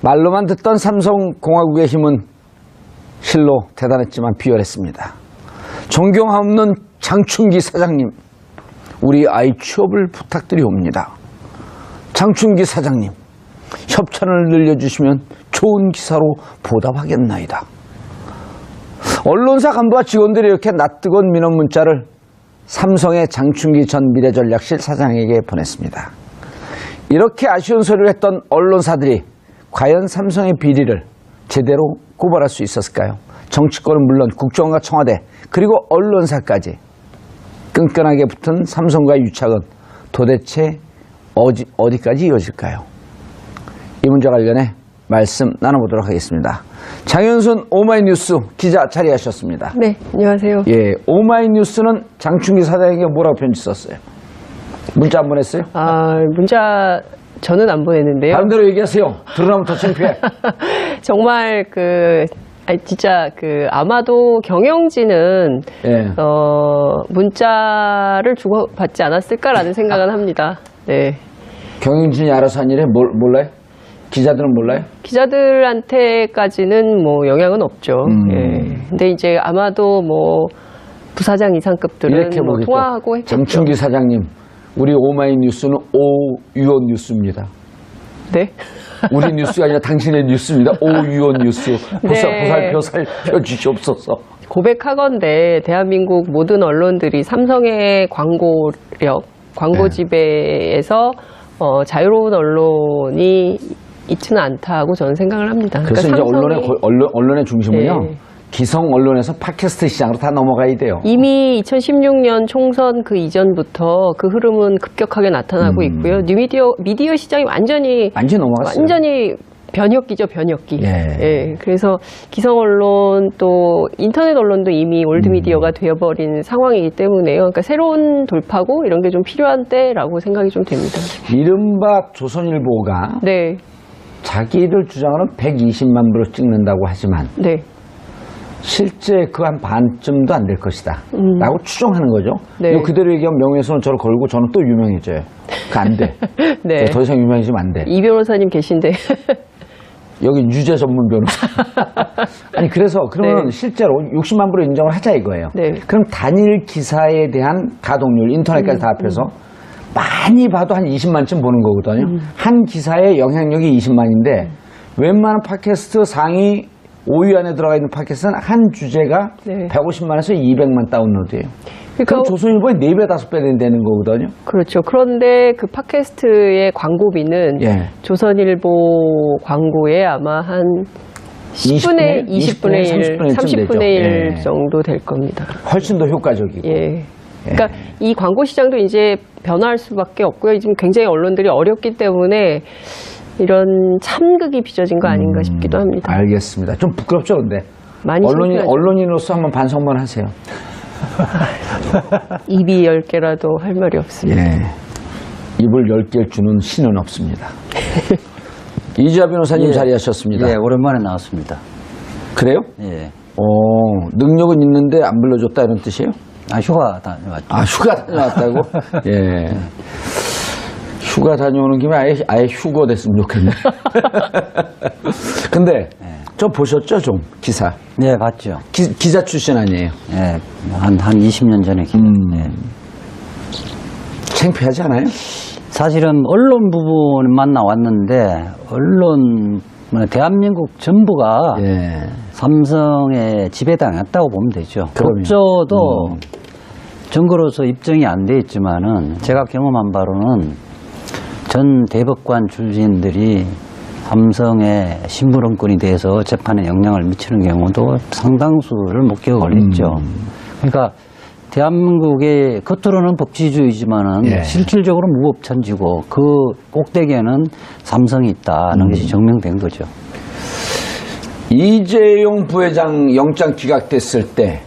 말로만 듣던 삼성공화국의 힘은 실로 대단했지만 비열했습니다. 존경하옵는 장충기 사장님, 우리 아이 취업을 부탁드리옵니다. 장충기 사장님, 협찬을 늘려주시면 좋은 기사로 보답하겠나이다. 언론사 간부와 직원들이 이렇게 낯뜨거운 민원 문자를 삼성의 장충기 전 미래전략실 사장에게 보냈습니다. 이렇게 아쉬운 소리를 했던 언론사들이 과연 삼성의 비리를 제대로 고발할 수 있었을까요? 정치권은 물론 국정원과 청와대 그리고 언론사까지 끈끈하게 붙은 삼성과의 유착은 도대체 어디까지 이어질까요? 이 문제와 관련해 말씀 나눠보도록 하겠습니다. 장윤순 오마이뉴스 기자 자리하셨습니다. 네, 안녕하세요. 예, 오마이뉴스는 장충기 사장에게 뭐라고 편지 썼어요? 문자 안 보냈어요? 문자 저는 안 보냈는데요. 다른 대로 얘기하세요. 드러나면 더 창피해. 정말 진짜 아마도 경영진은 예. 문자를 주고받지 않았을까라는 생각은 합니다. 네. 경영진이 알아서 한 일에 몰라요? 기자들은 몰라요? 기자들한테까지는 뭐 영향은 없죠. 예. 근데 이제 아마도 뭐 부사장 이상급들은 이렇게 뭐 보겠죠. 통화하고 했겠죠. 장충기 사장님, 우리 오마이뉴스는 오유원 뉴스입니다. 네. 우리 뉴스가 아니라 당신의 뉴스입니다. 오유원 뉴스. 보살펴 주시옵소서. 고백하건대 대한민국 모든 언론들이 삼성의 광고력, 광고 지배에서 자유로운 언론이 있지는 않다고 저는 생각을 합니다. 그래서 그러니까 이제 언론의 중심은요. 네. 기성 언론에서 팟캐스트 시장으로 다 넘어가야 돼요. 이미 2016년 총선 그 이전부터 그 흐름은 급격하게 나타나고 있고요. 미디어 시장이 완전히 넘어갔어요. 완전히 변혁기죠, 변혁기. 예. 예. 그래서 기성 언론 또 인터넷 언론도 이미 올드 미디어가 되어버린 상황이기 때문에요. 그러니까 새로운 돌파구 이런 게 좀 필요한 때라고 생각이 좀 됩니다. 이른바 조선일보가 네. 자기들 주장으로는 120만 부를 찍는다고 하지만 네. 실제 그 한 반쯤도 안 될 것이다 라고 추정하는 거죠. 네. 이거 그대로 얘기하면 명예훼손은 저를 걸고 저는 또 유명해져요. 그거 안 돼. 네. 더 이상 유명해지면 안 돼. 이 변호사님 계신데. 여기 유죄 전문 변호사. 아니 그래서 그러면 네. 실제로 60만 부를 인정을 하자 이거예요. 네. 그럼 단일 기사에 대한 가동률 인터넷까지 다 합해서 많이 봐도 한 20만쯤 보는 거거든요. 한 기사의 영향력이 20만인데 웬만한 팟캐스트 상위 5위 안에 들어가 있는 팟캐스트는 한 주제가 네. 150만에서 200만 다운로드예요. 그러니까 그럼 조선일보의 4배, 5배 되는 거거든요. 그렇죠. 그런데 그 팟캐스트의 광고비는 예. 조선일보 광고에 아마 한 20분의 20분의 1, 30분의 1 예. 정도 될 겁니다. 훨씬 더 효과적이고. 예. 그러니까 이 광고 시장도 이제 변화할 수밖에 없고요. 지금 굉장히 언론들이 어렵기 때문에 이런 참극이 빚어진 거 아닌가 싶기도 합니다. 알겠습니다. 좀 부끄럽죠, 근데. 많이 창피하죠. 언론인으로서 한번 반성만 하세요. 입이 10개라도 할 말이 없습니다. 예. 입을 10개를 주는 신은 없습니다. 이주아 변호사님 예. 자리하셨습니다. 예, 오랜만에 나왔습니다. 그래요? 예. 능력은 있는데 안 불러줬다 이런 뜻이에요? 휴가 다녀왔죠. 휴가 다녀왔다고? 예. 휴가 다녀오는 김에 아예 휴거 됐으면 좋겠네. 근데, 저 보셨죠, 좀, 기사? 예, 봤죠. 기자 출신 아니에요? 예, 한 20년 전에 예. 창피하지 않아요? 사실은 언론 부분만 나왔는데, 대한민국 전부가 예. 삼성에 지배당했다고 보면 되죠. 그럼요. 법조도 증거로서 입증이 안 돼 있지만은, 제가 경험한 바로는 전 대법관 출신들이 삼성의 심부름꾼이 돼서 재판에 영향을 미치는 경우도 상당수를 목격을 했죠. 그러니까 대한민국의 겉으로는 법치주의지만은 예. 실질적으로 무법천지고 그 꼭대기에는 삼성이 있다는 것이 증명된 거죠. 이재용 부회장 영장 기각됐을 때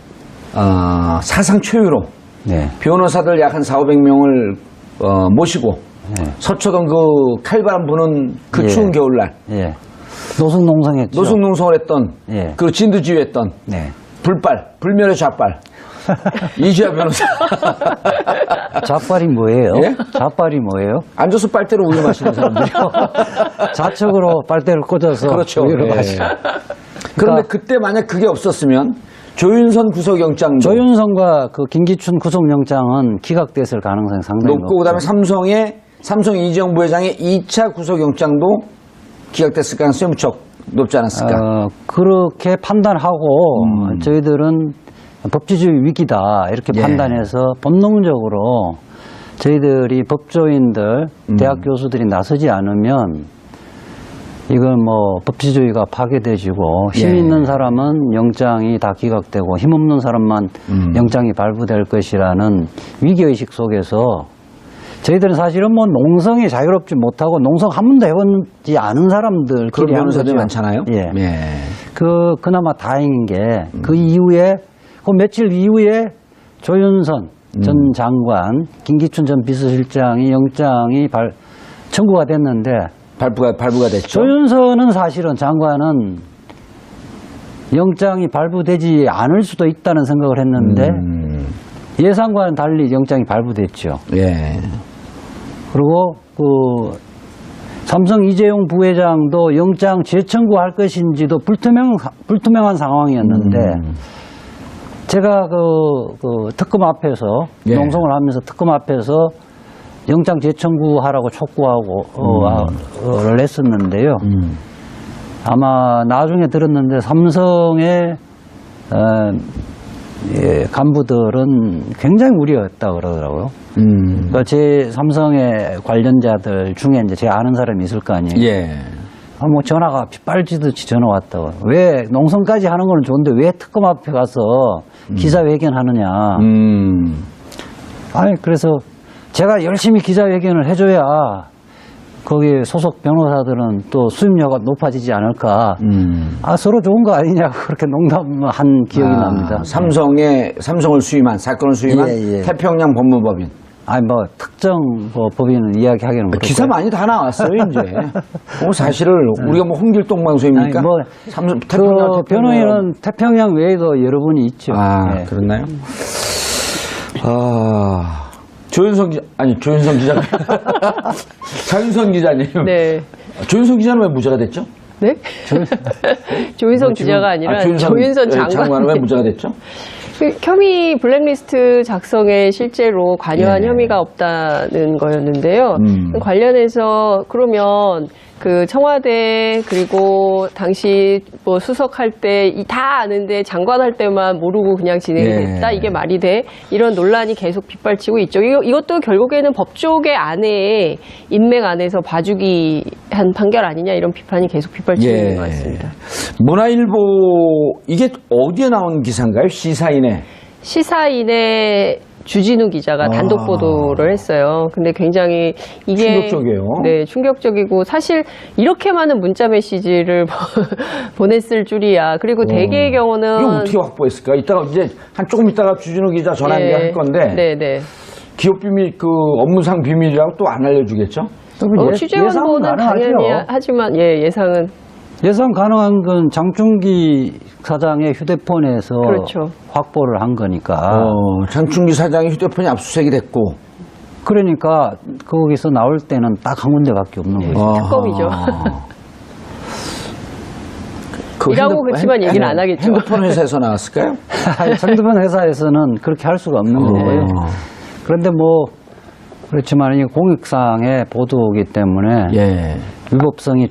사상 초유로 네. 변호사들 약 한 400~500명을 모시고 네. 서초동 그 칼바람 부는 그 예. 추운 겨울날 예. 노숙농성했죠. 노숙농성을 했던 예. 그 진두지휘했던 네. 불멸의 좌빨 이주야 변호사. 좌빨이 뭐예요? 예? 좌빨이 뭐예요? 앉아서 빨대로 우유 마시는 사람들이요. 좌측으로 빨대를 꽂아서 그렇죠. 우유를 예. 마시. 그런데 그때 만약 그게 없었으면 조윤선 구속영장도 조윤선과 그 김기춘 구속영장은 기각됐을 가능성이 상당히 높고 그다음에 삼성 이재용 부회장의 2차 구속영장도 기각됐을 가능성이 무척 높지 않았을까? 그렇게 판단하고 저희들은 법치주의 위기다 이렇게 예. 판단해서 본능적으로 저희들이 법조인들, 대학 교수들이 나서지 않으면 이건 뭐 법치주의가 파괴되지고 힘 예. 있는 사람은 영장이 다 기각되고 힘 없는 사람만 영장이 발부될 것이라는 위기의식 속에서 저희들은 사실은 뭐 농성에 자유롭지 못하고 농성 한 번도 해보지 않은 사람들끼리 그런 한 변호사들이 거죠. 많잖아요. 예. 예. 그나마 다행인 게 그 이후에 그 며칠 이후에 조윤선 전 장관, 김기춘 전 비서실장이 영장이 청구가 됐는데 발부가 됐죠. 조윤선은 사실은 장관은 영장이 발부되지 않을 수도 있다는 생각을 했는데 예상과는 달리 영장이 발부됐죠. 예. 그리고 그 삼성 이재용 부회장도 영장 재청구할 것인지도 불투명한 상황이었는데 제가 그 특검 앞에서 예. 농성을 하면서 특검 앞에서 영장 재청구하라고 촉구하고 를 했었는데요. 아마 나중에 들었는데 삼성의 간부들은 굉장히 우려했다 그러더라고요. 그러니까 제 삼성의 관련자들 중에 이제 제가 아는 사람이 있을 거 아니에요. 예. 뭐 전화가 빗발치듯이 전화 왔다고. 왜 농성까지 하는 건 좋은데 왜 특검 앞에 가서 기자회견하느냐. 아니 그래서 제가 열심히 기자회견을 해줘야 거기 소속 변호사들은 또 수임료가 높아지지 않을까. 서로 좋은 거 아니냐고 그렇게 농담한 기억이 납니다. 삼성을 수임한, 사건을 수임한 예, 예. 태평양 법무법인. 아니 뭐 특정 뭐 법인은 이야기하기는 그렇고. 기사 많이 다 나왔어요, 이제. 사실을 우리가 뭐 홍길동 방송입니까? 아니, 뭐 태평양 변호인은 태평양 외에도 여러 분이 있죠. 예. 그렇나요? 조윤선 기자. 장윤선 기자님. 네. 조윤선 기자는 왜 무죄가 됐죠? 네? 조윤선 기자가 아니라 조윤선 장관. 장관은 왜 무죄가 됐죠? 그 혐의 블랙리스트 작성에 실제로 관여한 예. 혐의가 없다는 거였는데요. 관련해서 그러면 그 청와대 그리고 당시 뭐 수석할 때 다 아는데 장관 할 때만 모르고 그냥 진행이 예. 됐다. 이게 말이 돼? 이런 논란이 계속 빗발치고 있죠. 이것도 결국에는 법조계 안에 인맥 안에서 봐주기 한 판결 아니냐 이런 비판이 계속 빗발치고 있는 것 같습니다. 문화일보 이게 어디에 나온 기사인가요? 시사인의 주진우 기자가 단독 보도를 했어요. 근데 굉장히 이게 충격적이에요. 네, 충격적이고 사실 이렇게 많은 문자 메시지를 보냈을 줄이야. 그리고 대개의 경우는 이거 어떻게 확보했을까? 이따가 이제 조금 있다가 주진우 기자 전화 연결할 건데 네. 기업 비밀 업무상 비밀이라고 또 안 알려주겠죠? 취재원보는 당연히 하지만 예상은 예상 가능한 건 장충기 사장의 휴대폰에서 그렇죠. 확보를 한 거니까. 장충기 사장의 휴대폰이 압수수색이 됐고. 그러니까 거기서 나올 때는 딱 한 군데밖에 없는 거죠. 특검이죠. 이라고 그렇지만 얘기를 안 하겠죠. 핸드폰 회사에서 나왔을까요? 핸드폰 회사에서는 그렇게 할 수가 없는 거고요. 그런데 뭐 그렇지만 이게 공익상의 보도이기 때문에 위법성이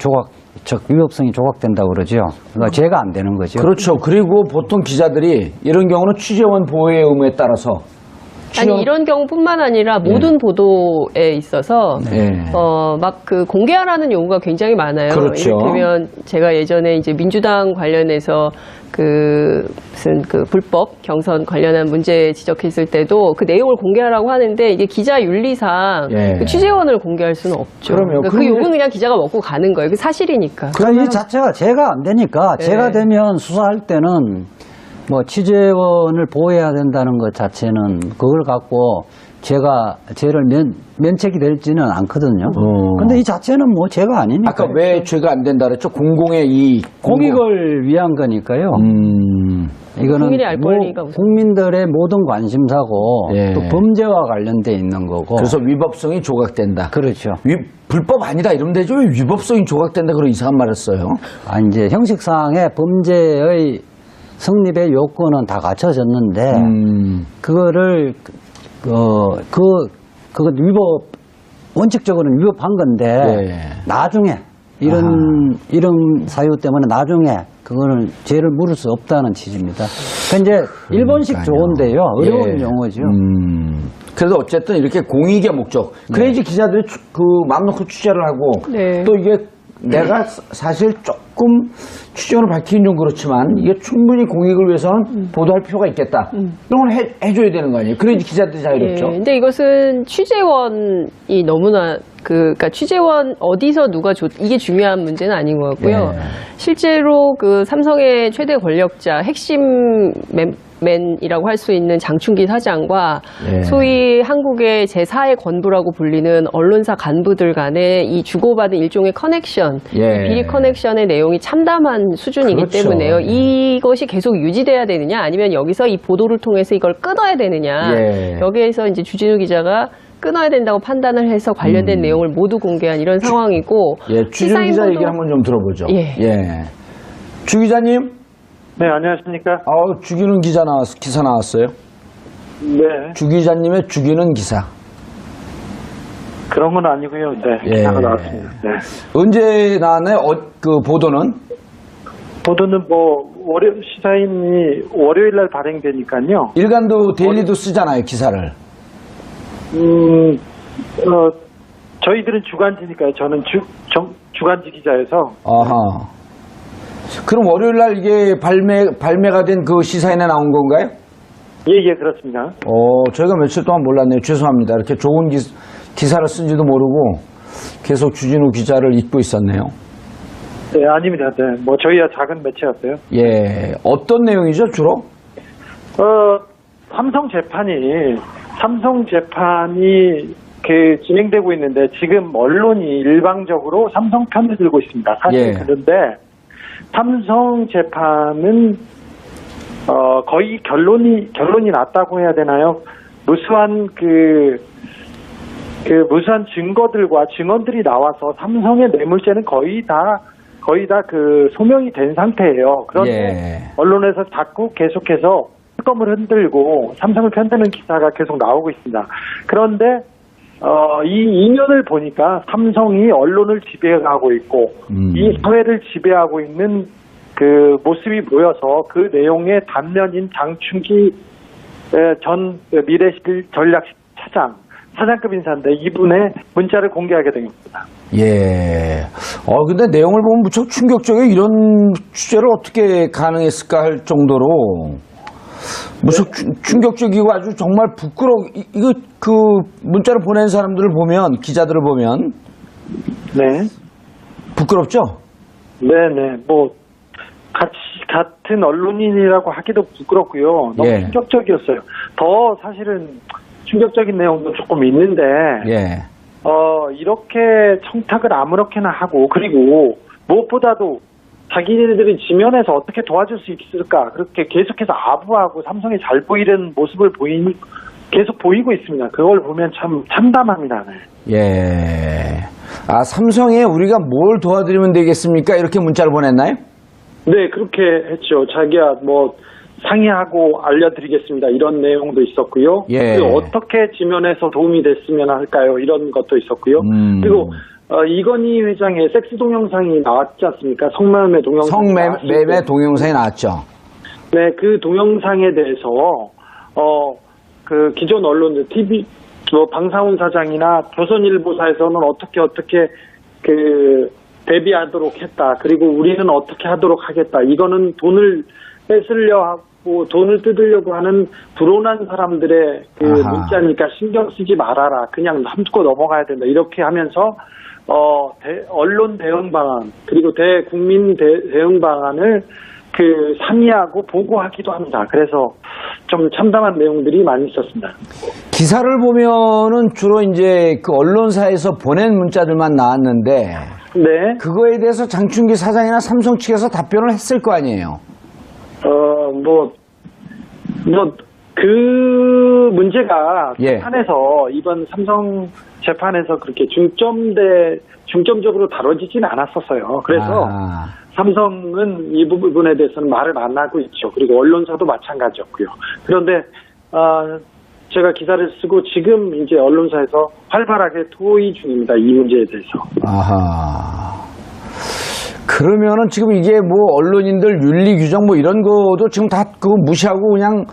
조각된다고 그러죠. 그러니까 죄가 안 되는 거죠. 그렇죠. 그리고 보통 기자들이 이런 경우는 취재원 보호의 의무에 따라서 아니 이런 경우뿐만 아니라 모든 보도에 있어서 막 그 공개하라는 요구가 굉장히 많아요. 그렇죠. 이를테면 제가 예전에 이제 민주당 관련해서 무슨 불법 경선 관련한 문제 지적했을 때도 그 내용을 공개하라고 하는데 이게 기자 윤리상 그 취재원을 공개할 수는 없죠. 그러니까 그 요구는 그냥 기자가 먹고 가는 거예요. 그 사실이니까. 그러니까 이 자체가 죄가 안 되니까 죄가 되면 수사할 때는 뭐 취재원을 보호해야 된다는 것 자체는 그걸 갖고 제가 죄를 면책이 되지는 않거든요. 근데 이 자체는 뭐 죄가 아니니까. 아까 왜 죄가 안 된다 그랬죠? 공공의 이익. 공익을 위한 거니까요. 이거는 국민이 알 권리가 우선. 국민들의 모든 관심사고 예. 또 범죄와 관련돼 있는 거고. 그래서 위법성이 조각된다. 그렇죠. 불법 아니다 이러면 되죠. 왜 위법성이 조각된다 그런 이상한 말을 써요? 이제 형식상의 범죄의 성립의 요건은 다 갖춰졌는데 그거를 그거 원칙적으로는 위법한 건데 예. 나중에 이런 사유 때문에 나중에 그거는 죄를 물을 수 없다는 취지입니다. 그 이제 일본식 좋은데요. 어려운 예. 용어죠. 그래서 어쨌든 이렇게 공익의 목적. 그래야지 기자들이 마음 놓고 취재를 하고 네. 또 이게 내가 사실 조금 취재를 밝히긴 좀 그렇지만 이게 충분히 공익을 위해서는 보도할 필요가 있겠다. 이런 걸 해줘야 되는 거 아니에요? 그래야지 기자들이 자유롭죠. 예, 근데 이것은 취재원이 너무나 그러니까 취재원 어디서 누가 이게 중요한 문제는 아닌 것 같고요. 예. 실제로 그 삼성의 최대 권력자 핵심 맨이라고 할 수 있는 장충기 사장과 예. 소위 한국의 제4의 건부라고 불리는 언론사 간부들 간의 이 주고받은 일종의 커넥션, 예. 비리 커넥션의 내용이 참담한 수준이기 그렇죠. 때문에요. 이것이 계속 유지돼야 되느냐 아니면 여기서 이 보도를 통해서 이걸 끊어야 되느냐. 예. 여기에서 이제 주진우 기자가 끊어야 된다고 판단을 해서 관련된 내용을 모두 공개한 이런 상황이고. 예, 주진 기자 시사인본도- 얘기 한번 좀 들어보죠. 예. 주 기자님, 네, 안녕하십니까. 죽이는 기사 나왔어요. 네, 주 기자님의 죽이는 기사. 그런 건 아니고요. 네, 예. 기사가 나왔습니다. 네. 언제 나왔나요? 그 보도는? 보도는 시사인이 월요일 날 발행되니까요. 일간도 데일리도 쓰잖아요, 기사를. 저희들은 주간지니까요. 저는 주간지 기자여서. 아하. 그럼 월요일 날 이게 발매가 된 그 시사인에 나온 건가요? 예, 그렇습니다. 저희가 며칠 동안 몰랐네요. 죄송합니다. 이렇게 좋은 기사를 쓴지도 모르고 계속 주진우 기자를 잊고 있었네요. 네, 아닙니다. 네, 저희야 작은 매체였어요. 예. 어떤 내용이죠, 주로? 삼성 재판이 진행되고 있는데 지금 언론이 일방적으로 삼성 편을 들고 있습니다. 사실 예. 그런데 삼성 재판은 거의 결론이 났다고 해야 되나요? 무수한 무수한 증거들과 증언들이 나와서 삼성의 뇌물죄는 거의 다 소명이 된 상태예요. 그런데 예. 언론에서 자꾸 계속해서 특검을 흔들고 삼성을 편드는 기사가 계속 나오고 있습니다. 그런데 이 2년을 보니까 삼성이 언론을 지배하고 있고 이 사회를 지배하고 있는 그 모습이 보여서 그 내용의 단면인 장충기 전 미래실 전략 사장급 인사인데 이분의 문자를 공개하게 된 겁니다. 예. 근데 내용을 보면 무척 충격적이에요. 이런 취재를 어떻게 가능했을까 할 정도로 무척 충격적이고 아주 정말 이거 그 문자를 보낸 사람들을 보면, 기자들을 보면. 네. 부끄럽죠? 네네. 같은 언론인이라고 하기도 부끄럽고요. 너무 예. 충격적이었어요. 더 사실은 충격적인 내용도 조금 있는데, 예. 이렇게 청탁을 아무렇게나 하고, 그리고 무엇보다도 자기네들이 지면에서 어떻게 도와줄 수 있을까, 그렇게 계속해서 아부하고 삼성이 잘 보이는 모습을 계속 보이고 있습니다. 그걸 보면 참 참담합니다. 네. 예. 삼성에 우리가 뭘 도와드리면 되겠습니까? 이렇게 문자를 보냈나요? 네, 그렇게 했죠. 자기야, 상의하고 알려드리겠습니다. 이런 내용도 있었고요. 예. 그리고 어떻게 지면에서 도움이 됐으면 할까요? 이런 것도 있었고요. 그리고 이건희 회장의 섹스 동영상이 나왔지 않습니까? 성매매 동영상. 성매매 동영상이 나왔죠. 네, 그 동영상에 대해서 그 기존 언론들 TV 방상훈 사장이나 조선일보사에서는 어떻게 대비하도록 했다. 그리고 우리는 어떻게 하도록 하겠다. 이거는 돈을 뺏으려 하고 돈을 뜯으려고 하는 불온한 사람들의 문자니까 신경 쓰지 말아라. 그냥 삼고 넘어가야 된다. 이렇게 하면서 언론 대응 방안 그리고 대국민 대응 방안을 상의하고 보고하기도 합니다. 그래서 좀 참담한 내용들이 많이 있었습니다. 기사를 보면은 주로 이제 그 언론사에서 보낸 문자들만 나왔는데 네. 그거에 대해서 장충기 사장이나 삼성 측에서 답변을 했을 거 아니에요. 그 문제가 예. 재판에서 이번 삼성 재판에서 그렇게 중점적으로 다뤄지지는 않았었어요. 그래서 삼성은 이 부분에 대해서는 말을 안 하고 있죠. 그리고 언론사도 마찬가지였고요. 그런데 제가 기사를 쓰고 지금 이제 언론사에서 활발하게 토의 중입니다. 이 문제에 대해서. 아하. 그러면은 지금 이게 뭐 언론인들 윤리 규정 뭐 이런 거도 지금 다 그거 무시하고 그냥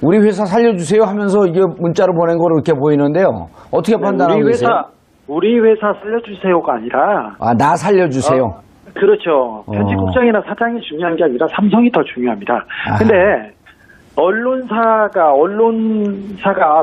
우리 회사 살려주세요 하면서 이게 문자로 보낸 거로 이렇게 보이는데요. 어떻게 판단하고 계세요? 우리 회사 살려주세요가 아니라. 나 살려주세요. 그렇죠. 편집국장이나 사장이 중요한 게 아니라 삼성이 더 중요합니다. 근데 언론사가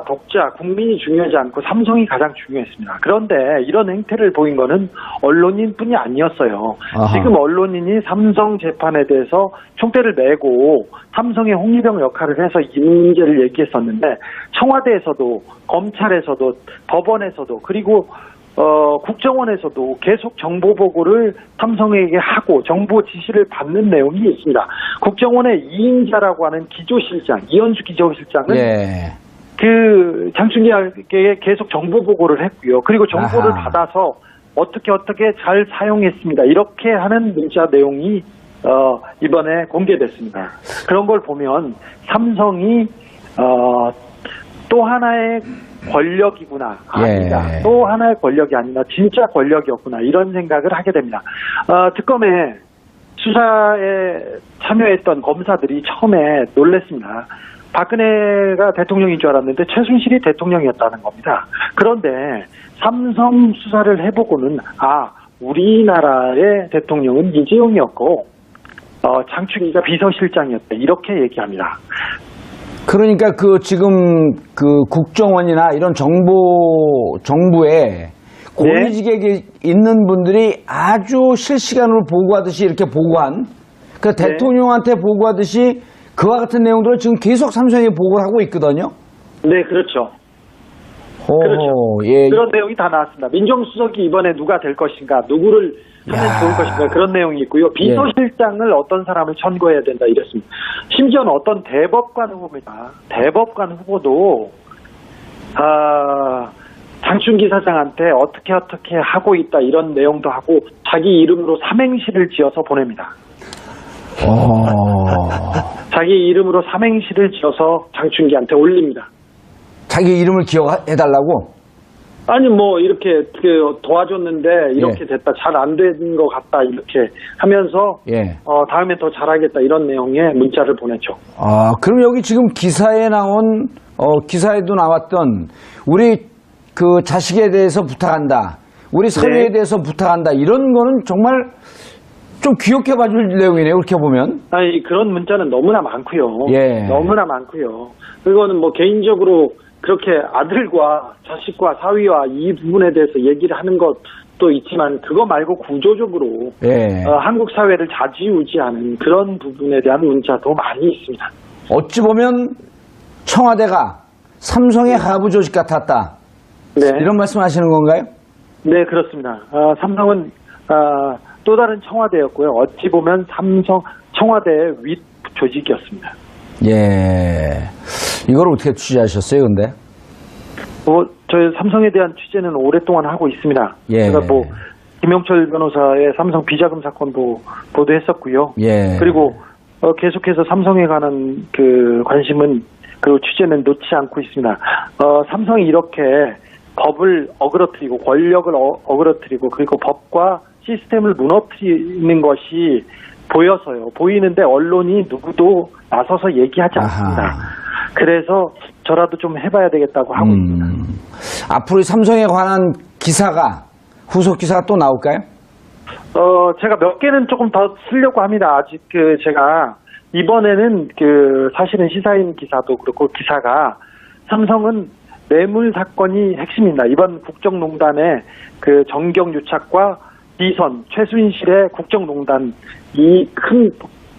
독자, 국민이 중요하지 않고 삼성이 가장 중요했습니다. 그런데 이런 행태를 보인 거는 언론인뿐이 아니었어요. 아하. 지금 언론인이 삼성 재판에 대해서 총대를 메고 삼성의 홍위병 역할을 해서 이 문제를 얘기했었는데 청와대에서도 검찰에서도 법원에서도 그리고 국정원에서도 계속 정보 보고를 삼성에게 하고 정보 지시를 받는 내용이 있습니다. 국정원의 이인자라고 하는 기조실장, 이현주 기조실장은 그 장충기에게 계속 정보 보고를 했고요. 그리고 정보를 받아서 어떻게 잘 사용했습니다. 이렇게 하는 문자 내용이 이번에 공개됐습니다. 그런 걸 보면 삼성이 또 하나의 권력이구나. 아니다. 또 하나의 권력이 아니라 진짜 권력이었구나. 이런 생각을 하게 됩니다. 특검에 수사에 참여했던 검사들이 처음에 놀랐습니다. 박근혜가 대통령인 줄 알았는데 최순실이 대통령이었다는 겁니다. 그런데 삼성 수사를 해보고는 우리나라의 대통령은 이재용이었고 장충기가 비서실장이었다. 이렇게 얘기합니다. 그러니까 지금 국정원이나 이런 정부에 고위직에 있는 분들이 아주 실시간으로 보고하듯이 이렇게 보고한 대통령한테 보고하듯이 그와 같은 내용들을 지금 계속 삼성에 보고를 하고 있거든요. 네, 그렇죠. 그렇죠. 그런 내용이 다 나왔습니다. 민정수석이 이번에 누가 될 것인가, 누구를 하면 좋을 것인가 그런 내용이 있고요. 비서실장을 어떤 사람을 천거해야 된다 이랬습니다. 심지어는 어떤 대법관 후보입니다. 대법관 후보도 장충기 사장한테 어떻게 하고 있다 이런 내용도 하고 자기 이름으로 삼행시를 지어서 보냅니다. 자기 이름으로 삼행시를 지어서 장충기한테 올립니다. 자기 이름을 기억해달라고? 아니 이렇게 도와줬는데 이렇게 됐다, 잘 안 된 것 같다 이렇게 하면서 다음에 더 잘하겠다 이런 내용의 문자를 보냈죠. 그럼 여기 지금 기사에 나온 기사에도 나왔던 우리 자식에 대해서 부탁한다, 우리 사회에 대해서 부탁한다 이런 거는 정말 좀 귀엽게 봐줄 내용이네요. 그렇게 보면. 아니 그런 문자는 너무나 많고요. 너무나 많고요. 그거는 개인적으로 그렇게 아들과 자식과 사위와 이 부분에 대해서 얘기를 하는 것도 있지만 그거 말고 구조적으로 한국 사회를 좌지우지하는 그런 부분에 대한 문자도 많이 있습니다. 어찌 보면 청와대가 삼성의 하부 조직 같았다. 이런 말씀하시는 건가요? 네, 그렇습니다. 삼성은 또 다른 청와대였고요. 어찌 보면 청와대의 윗 조직이었습니다. 이걸 어떻게 취재하셨어요, 근데? 저희 삼성에 대한 취재는 오랫동안 하고 있습니다. 제가 김영철 변호사의 삼성 비자금 사건도 보도했었고요. 그리고 계속해서 삼성에 관한 관심은 그리고 취재는 놓지 않고 있습니다. 삼성이 이렇게 법을 어그러뜨리고 권력을 어그러뜨리고 그리고 법과 시스템을 무너뜨리는 것이 보이는데 언론이 누구도 나서서 얘기하지 않습니다. 그래서 저라도 좀 해봐야 되겠다고 하고 있습니다. 앞으로 삼성에 관한 기사가 후속 기사가 또 나올까요? 제가 몇 개는 조금 더 쓰려고 합니다. 아직 제가 이번에는 사실은 시사인 기사도 그렇고 기사가 삼성은 뇌물 사건이 핵심입니다. 이번 국정농단의 정경유착과 비선 최순실의 국정농단 이 큰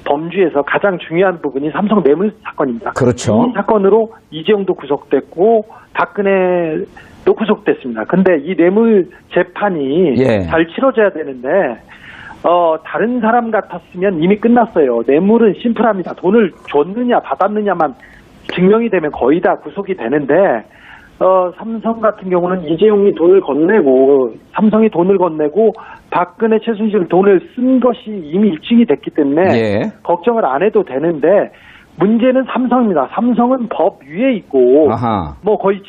범주에서 가장 중요한 부분이 삼성 뇌물 사건입니다. 그렇죠. 이 사건으로 이재용도 구속됐고 박근혜도 구속됐습니다. 근데 이 뇌물 재판이 예. 잘 치러져야 되는데 다른 사람 같았으면 이미 끝났어요. 뇌물은 심플합니다. 돈을 줬느냐 받았느냐만 증명이 되면 거의 다 구속이 되는데 삼성 같은 경우는 이재용이 돈을 건네고 삼성이 돈을 건네고 박근혜 최순실 돈을 쓴 것이 이미 입증이 됐기 때문에 예. 걱정을 안 해도 되는데 문제는 삼성입니다. 삼성은 법 위에 있고 아하. 뭐 거의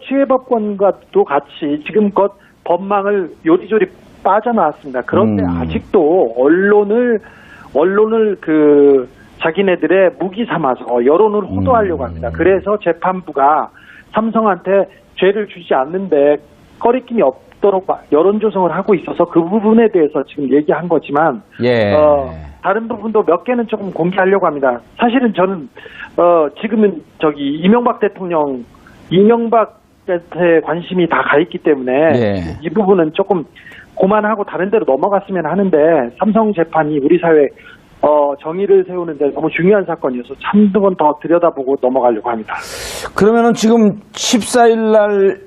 치외법권과도 같이 지금껏 법망을 요리조리 빠져나왔습니다. 그런데 아직도 언론을 그 자기네들의 무기 삼아서 여론을 호도하려고 합니다. 그래서 재판부가 삼성한테 죄를 주지 않는데 꺼리낌이 없도록 여론 조성을 하고 있어서 그 부분에 대해서 지금 얘기한 거지만 예. 다른 부분도 몇 개는 조금 공개하려고 합니다. 사실은 저는 지금은 이명박 이명박한테 관심이 다 가 있기 때문에 예. 이 부분은 조금 고만하고 다른 데로 넘어갔으면 하는데 삼성 재판이 우리 사회 정의를 세우는 데 너무 중요한 사건이어서 한두 번 더 들여다보고 넘어가려고 합니다. 그러면은 지금 14일 날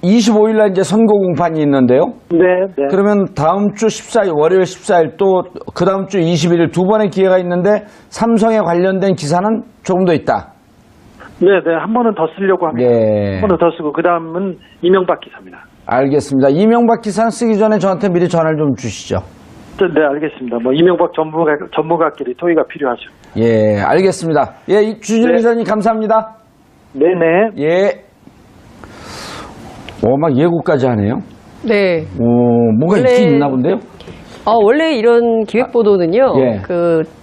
25일 날 이제 선고 공판이 있는데요. 네. 그러면 다음 주 14일 월요일 14일 또 그 다음 주 21일 두 번의 기회가 있는데 삼성에 관련된 기사는 조금 더 있다. 네. 한 번은 더 쓰려고 합니다. 네. 한 번은 더 쓰고 그 다음은 이명박 기사입니다. 알겠습니다. 이명박 기사는 쓰기 전에 저한테 미리 전화를 좀 주시죠. 네, 알겠습니다. 이명박 전문가끼리 토의가 필요하죠. 예, 알겠습니다. 예, 주진우 기자님 감사합니다. 네네. 예. 막 예고까지 하네요. 네. 뭔가 원래- 있긴 있나 본데요? 원래 이런 기획보도는요, 예.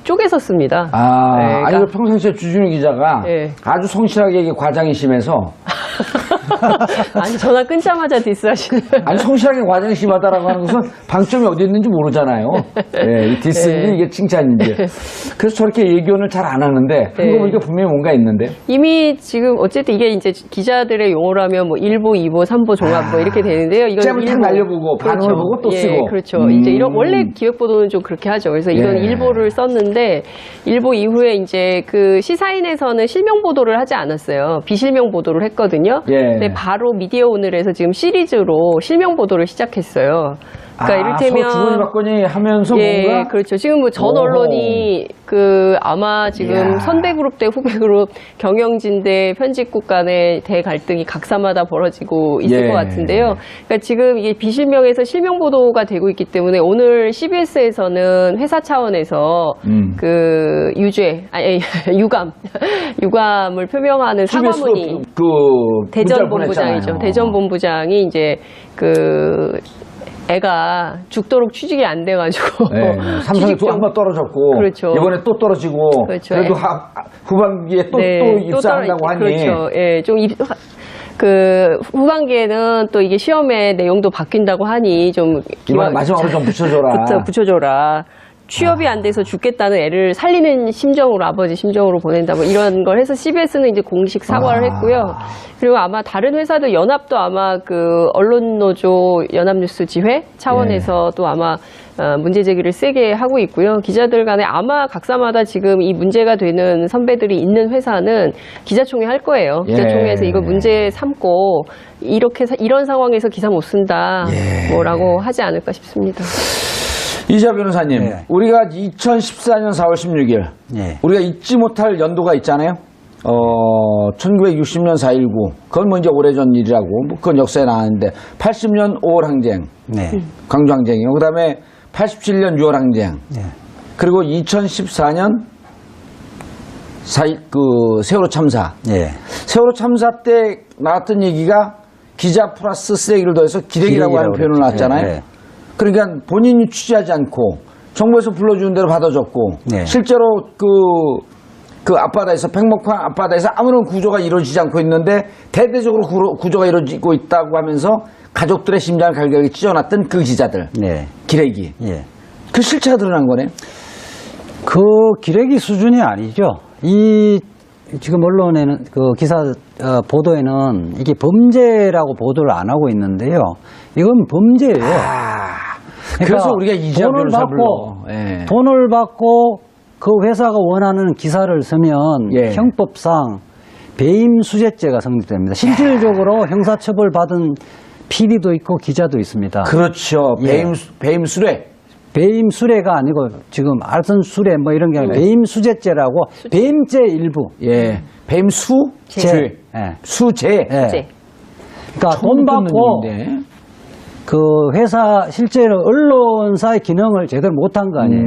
쪼개서 씁니다. 네, 아니, 평상시에 주진우 기자가 예. 아주 성실하게 이게 과장이 심해서 아니, 전화 끊자마자 디스하시는. 아니 성실하게 과장이 심하다라고 하는 것은 방점이 어디 있는지 모르잖아요. 예, 이 디스인지 이게 칭찬인지. 그래서 저렇게 예견을 잘 안 하는데 네. 그거 보니까 분명히 뭔가 있는데. 이미 지금 어쨌든 이게 이제 기자들의 용어로 하면 1보, 2보, 3보 종합 이렇게 되는데요. 이건 잼을 탁 1보. 날려보고 반응을 보고 또 예, 쓰고. 그렇죠. 이제 원래 기획보도는 좀 그렇게 하죠. 그래서 이건 예. 1보를 썼는데 1보 이후에 이제 그 시사인에서는 실명 보도를 하지 않았어요. 비실명 보도를 했거든요. 예. 근데 바로 미디어 오늘에서 지금 시리즈로 실명 보도를 시작했어요. 그러니까 이를테면 서로 주거니 받거니 하면서 뭔가 그렇죠. 지금 전 오호. 언론이 아마 지금 이야. 선대그룹 대 후배그룹, 경영진 대 편집국 간의 대갈등이 각사마다 벌어지고 있을 예. 것 같은데요. 그러니까 지금 이게 비실명에서 실명 보도가 되고 있기 때문에 오늘 CBS에서는 회사 차원에서 유감을 표명하는 사과문이 대전 본부장이죠. 대전 본부장이 이제 애가 죽도록 취직이 안 돼가지고 삼성이 또 한 번 떨어졌고 그렇죠. 이번에 또 떨어지고 그렇죠. 그래도 후반기에 또 입사한다고 하니 그렇죠. 예, 좀 후반기에는 또 이게 시험의 내용도 바뀐다고 하니 좀 이번에 마지막으로 좀 붙여줘라. 붙여줘라. 취업이 안 돼서 죽겠다는 애를 살리는 심정으로, 아버지 심정으로 보낸다, 이런 걸 해서 CBS는 이제 공식 사과를 했고요. 그리고 아마 다른 회사들, 연합도 아마 언론노조 연합뉴스 지회 차원에서 또 아마 문제 제기를 세게 하고 있고요. 기자들 간에 아마 각사마다 지금 이 문제가 되는 선배들이 있는 회사는 기자총회 할 거예요. 기자총회에서 이거 문제 삼고 이런 상황에서 기사 못 쓴다, 뭐라고 하지 않을까 싶습니다. 이자 변호사님, 우리가 2014년 4월 16일, 우리가 잊지 못할 연도가 있잖아요. 1960년 4.19, 그건 이제 오래전 일이라고, 그건 역사에 나왔는데, 80년 5월 항쟁, 광주 항쟁이요. 그 다음에 87년 6월 항쟁, 그리고 2014년 세월호 참사. 세월호 참사 때 나왔던 얘기가 기자 플러스 쓰레기를 더해서 기레기라고 하는 표현을 나왔잖아요. 그러니까 본인이 취재하지 않고 정부에서 불러주는 대로 받아줬고 실제로 그 앞바다에서 백목판 앞바다에서 아무런 구조가 이루어지지 않고 있는데 대대적으로 구조가 이루어지고 있다고 하면서 가족들의 심장을 갈갈하게 찢어놨던 그 기자들 기레기 그 실체가 드러난 거네요. 그 기레기 수준이 아니죠. 지금 언론에는 기사 보도에는 이게 범죄라고 보도를 안 하고 있는데요. 이건 범죄예요. 그래서 우리가 이재용 변호사 불러. 돈을 받고 그 회사가 원하는 기사를 쓰면 예. 형법상 배임 수재죄가 성립됩니다. 실질적으로 형사처벌 받은 PD도 있고 기자도 있습니다. 그렇죠. 예. 배임 수뢰. 배임 수뢰가 아니고 지금 알선 수뢰 뭐 이런 게 아니라 배임 수재죄라고 배임죄 일부. 예. 배임 수죄. 예. 수재. 예. 수재. 그러니까 돈 받고 있는데. 그 회사 실제로 언론사의 기능을 제대로 못한 거 아니에요.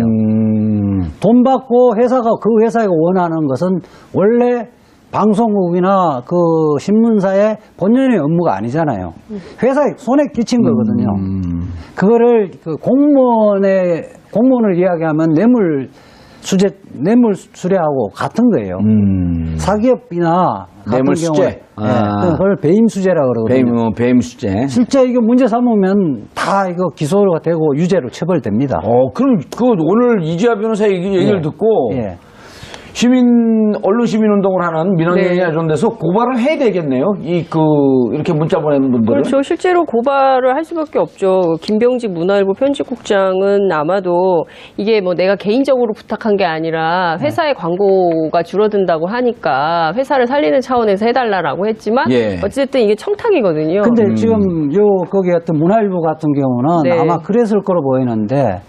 돈 받고 회사가 그 회사가 원하는 것은 원래 방송국이나 그 신문사의 본연의 업무가 아니잖아요. 회사에 손에 끼친 거거든요. 그거를 그 공무원을 이야기하면 뇌물 수뢰하고 같은 거예요. 사기업이나 같은 뇌물 경우에 수재. 그걸 배임 수재라 그러거든요. 배임 수재. 실제 이거 문제 삼으면 다 이거 기소가 되고 유죄로 처벌됩니다. 그럼 오늘 이지아 변호사 얘기를 예. 듣고 예. 언론 시민 운동을 하는 민원연이나 이런 데서 고발을 해야 되겠네요. 이렇게 문자 보내는 분들은. 그렇죠. 실제로 고발을 할 수밖에 없죠. 김병직 문화일보 편집국장은 아마도 이게 뭐 내가 개인적으로 부탁한 게 아니라 회사의 광고가 줄어든다고 하니까 회사를 살리는 차원에서 해달라고 했지만 예. 어쨌든 이게 청탁이거든요. 근데 지금 거기 어떤 문화일보 같은 경우는 네. 아마 그랬을 거로 보이는데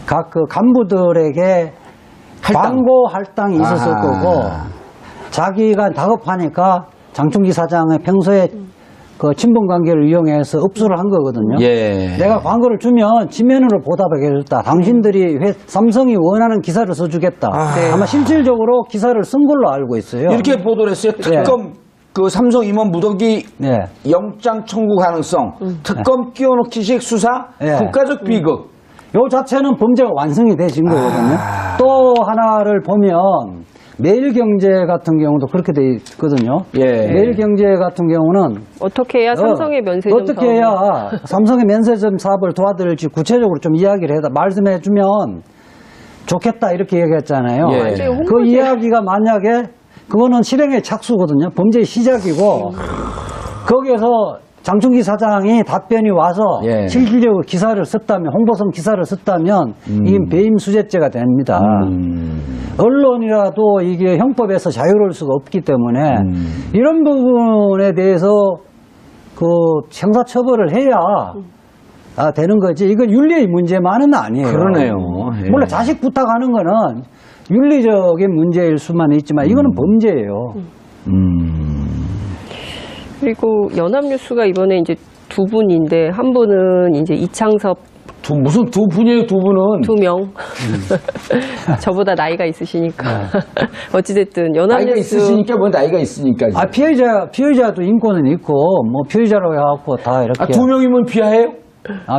각 그 간부들에게 광고 할당이 있었을 아하. 거고 자기가 다급하니까 장충기 사장의 평소에 그 친분 관계를 이용해서 읍수를 한 거거든요. 예. 내가 광고를 주면 지면으로 보답하게 해줬다. 당신들이 삼성이 원하는 기사를 써주겠다. 아마 실질적으로 기사를 쓴 걸로 알고 있어요. 이렇게 보도를 했어요. 특검 그 삼성 임원 무더기 네. 영장 청구 가능성, 특검 끼워넣기식 수사, 예. 국가적 비극. 요 자체는 범죄가 완성이 되진 거거든요. 또 하나를 보면 매일경제 같은 경우도 그렇게 돼 있거든요. 예. 매일경제 같은 경우는 어떻게 해야 삼성의 면세점 어떻게 해야 삼성의 면세점 사업을 도와드릴지 구체적으로 좀 이야기를 말씀해 주면 좋겠다 이렇게 얘기했잖아요. 예. 완전히 그 홍보지. 이야기가 만약에 그거는 실행의 착수거든요. 범죄의 시작이고 거기에서 장충기 사장이 답변이 와서 예. 실질적으로 기사를 썼다면 홍보성 기사를 썼다면 이게 배임 수재죄가 됩니다. 언론이라도 이게 형법에서 자유로울 수가 없기 때문에 이런 부분에 대해서 그 형사 처벌을 해야 되는 거지. 이건 윤리의 문제만은 아니에요. 그러네요. 예. 물론 자식 부탁하는 거는 윤리적인 문제일 수만 있지만 이거는 범죄예요. 그리고 연합뉴스가 이번에 이제 두 분인데 한 분은 이제 이창섭 무슨 두 분이에요, 두 분은? 2명. 저보다 나이가 있으시니까. 어찌됐든 나이가 연합뉴스. 있으시니까 뭐 나이가 있으니까. 피해자도 인권은 있고, 뭐, 피해자라고 해갖고 다 이렇게. 두 명이면 비하해요?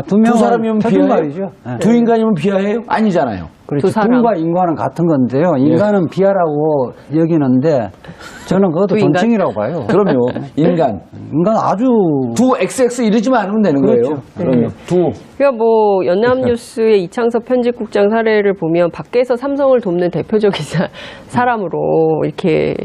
두 명. 두 사람이면 비하해요? 말이죠. 네. 두 인간이면 비하해요? 아니잖아요. 그렇죠. 두 사람. 군과 인간은 같은 건데요. 인간은 비하라고 여기는데, 저는 그것도 두 인간? 존칭이라고 봐요. 그럼요. 인간. 인간 아주. 두 XX 이러지만 않으면 되는 그렇죠. 거예요. 그럼요. 그러니까 뭐 연합뉴스의 이창섭 편집국장 사례를 보면 밖에서 삼성을 돕는 대표적인 사람으로 이렇게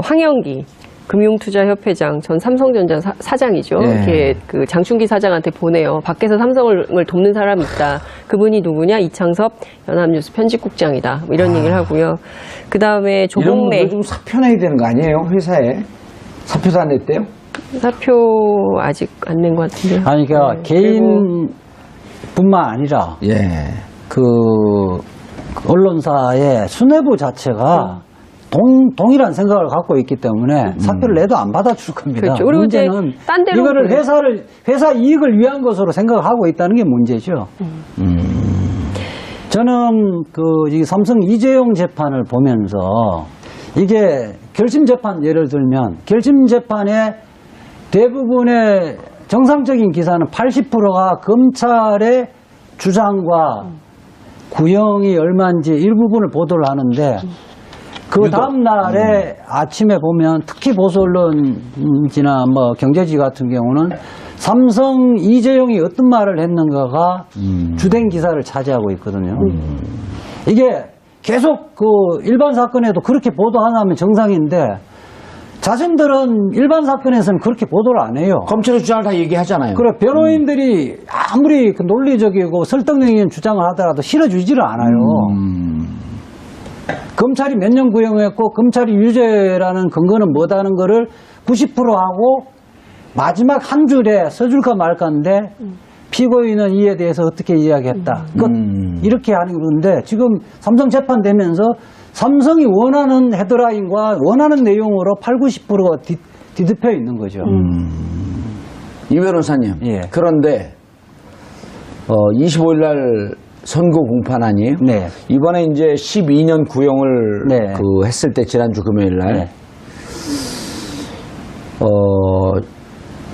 황영기 금융투자협회장 전 삼성전자 사장이죠. 예. 이렇게 그 장충기 사장한테 보내요. 밖에서 삼성을 돕는 사람이 있다. 그분이 누구냐? 이창섭 연합뉴스 편집국장이다. 뭐 이런 얘기를 하고요. 그 다음에 이런 조봉래 분들 좀 사표 내야 되는 거 아니에요? 회사에. 사표도 안 냈대요? 사표 아직 안 낸 것 같은데요. 아니, 그러니까 개인뿐만 아니라, 예. 그 언론사의 수뇌부 자체가 동일한 생각을 갖고 있기 때문에 사표를 내도 안 받아줄 겁니다. 그렇죠. 그리고 이제 문제는 딴 데로 이거를 보내- 회사 이익을 위한 것으로 생각하고 있다는 게 문제죠. 저는 이 삼성 이재용 재판을 보면서 이게 결심 재판 예를 들면 결심 재판의 대부분의 정상적인 기사는 80%가 검찰의 주장과 구형이 얼마인지 일부분을 보도를 하는데 그 다음 날에 아침에 보면 특히 보수 언론지나 뭐 경제지 같은 경우는 삼성 이재용이 어떤 말을 했는가가 주된 기사를 차지하고 있거든요. 이게 계속 그 일반 사건에도 그렇게 보도하면 정상인데 자신들은 일반 사건에서는 그렇게 보도를 안 해요. 검찰의 주장을 다 얘기하잖아요. 그래 변호인들이 아무리 그 논리적이고 설득력 있는 주장을 하더라도 실어주지를 않아요. 검찰이 몇 년 구형했고 검찰이 유죄라는 근거는 뭐다는 거를 90% 하고 마지막 한 줄에 써줄까 말까인데 피고인은 이에 대해서 어떻게 이야기했다. 이렇게 하는 건데 지금 삼성 재판 되면서 삼성이 원하는 헤드라인과 원하는 내용으로 80~90%가 뒤덮여 있는 거죠. 이 변호사님. 예. 그런데 25일 날 선고 공판 아니에요? 네. 이번에 이제 12년 구형을 네. 했을 때 지난주 금요일 날 네.